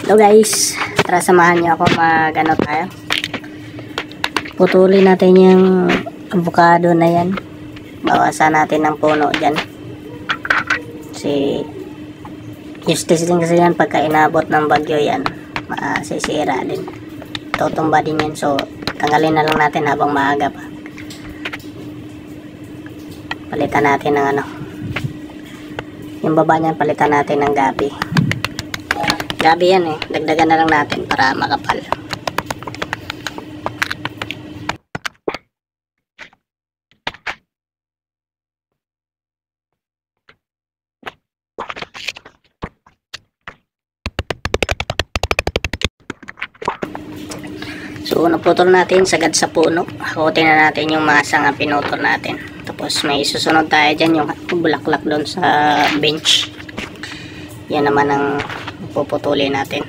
So guys, tara samahan niyo ako mag-ano tayo. Putulin natin yung avocado na yan. Bawasan natin ng puno dyan. Kasi useless din kasi yan pagka inabot ng bagyo yan. Masisira din. Tutumba din yan. So tanggalin na lang natin habang maaga pa. Palitan natin ng ano. Yung baba niyan palitan natin ng gabi. Gabi yan eh. Dagdagan na lang natin para makapal. So naputol natin sagad sa puno. Hakutin na natin yung masang na pinutol natin. Tapos may susunod tayo dyan yung bulaklak doon sa bench. Yan naman ang puputulin natin.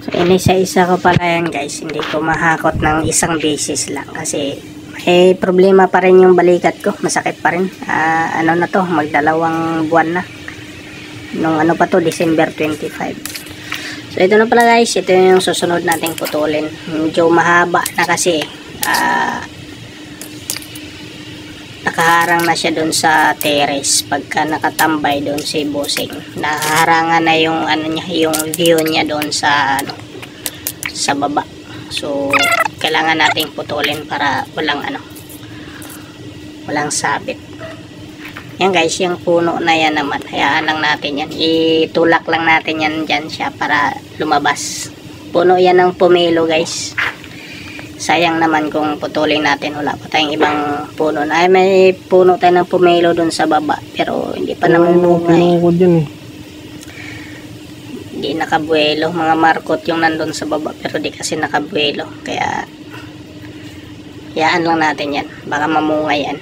So inisa-isa ko pala yan guys. Hindi ko mahakot ng isang beses lang. Kasi may problema pa rin yung balikat ko. Masakit pa rin. Ano na to, magdalawang buwan na. Nung ano pa to, December 25. So ito na pala guys, ito yung susunod nating putulin. Medyo mahaba na kasi nakaharang na siya doon sa terrace. Pagka nakatambay doon si Bossing, nakaharangan na yung ano niya, yung view niya doon sa ano, sa baba. So kailangan nating putulin para walang sabit. Yan guys, yung puno na yan naman, hayaan lang natin yan, itulak lang natin yan dyan siya para lumabas. Puno yan ng pomelo guys. Sayang naman kung putulin natin, wala pa tayong ibang puno na. Ay, may puno tayo ng pomelo dun sa baba pero hindi pa naman bunga eh. Hindi nakabuelo, mga markot yung nandun sa baba pero di kasi nakabuelo, kaya hayaan lang natin yan, baka mamunga yan.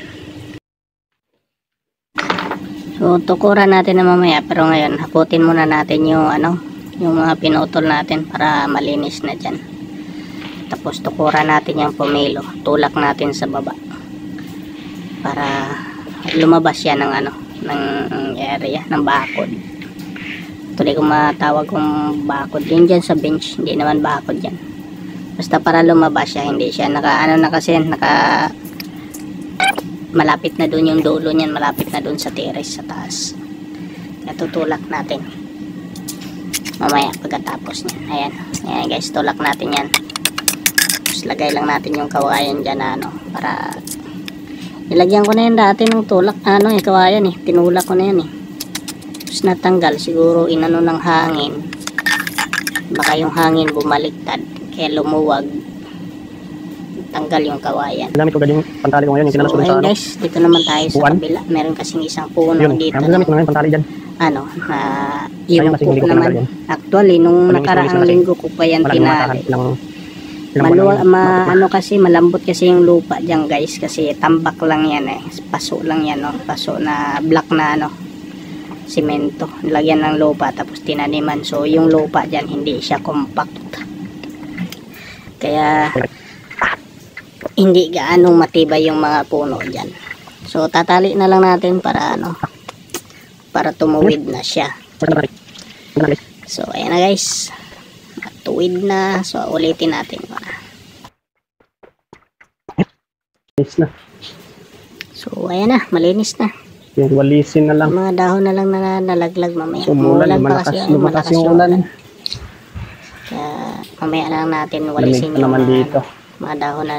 So tukuran natin na mamaya, pero ngayon hakutin muna natin yung ano, yung mga pinutol natin para malinis na dyan. Tapos tukuran natin yung pomelo, tulak natin sa baba para lumabas yan ng ano, ng area ng bakod. Tuloy kung matawag kong bakod yun dyan sa bench, hindi naman bakod yan, basta para lumabas siya, hindi siya naka ano na kasi naka malapit na doon yung dulo niyan, malapit na doon sa terrace sa taas. Natutulak natin mamaya pagkatapos niyan. Ayan, ayan guys, tulak natin yan. Tapos lagay lang natin yung kawayan dyan na ano, para nilagyan ko na yan dati ng tulak, ano yung kawayan eh, tinulak ko na yan eh. Tapos natanggal, siguro inano ng hangin, baka yung hangin bumaliktad kaya lumuwag, tanggal yung kawayan. Gamit ko galing pantali ko ngayon, yung tinalas ko sa guys, dito naman tayo sa kabila. Meron kasing isang puno yun, dito. Gamit ko ngayon pantali dyan. Ano, yung po naman. Actually, nung nakaraang linggo ko pa yan tinali. Ano kasi, malambot kasi yung lupa dyan guys. Kasi tambak lang yan eh. Paso lang yan, no? Paso na black na ano, simento. Lagyan ng lupa tapos tinaniman. So, yung lupa dyan, hindi siya compact. Kaya hindi gaano matibay yung mga puno dyan. So tatali na lang natin para ano, para tumuwid na siya. So ayan na guys, matuwid na. So ulitin natin muna. So ayan na, malinis na. Yung walisin na lang, mga dahon na lang na nalaglag mamaya. Umulan, malakas yung ulan. Kaya mamaya na lang natin walisin yung naman dito. mga dahon na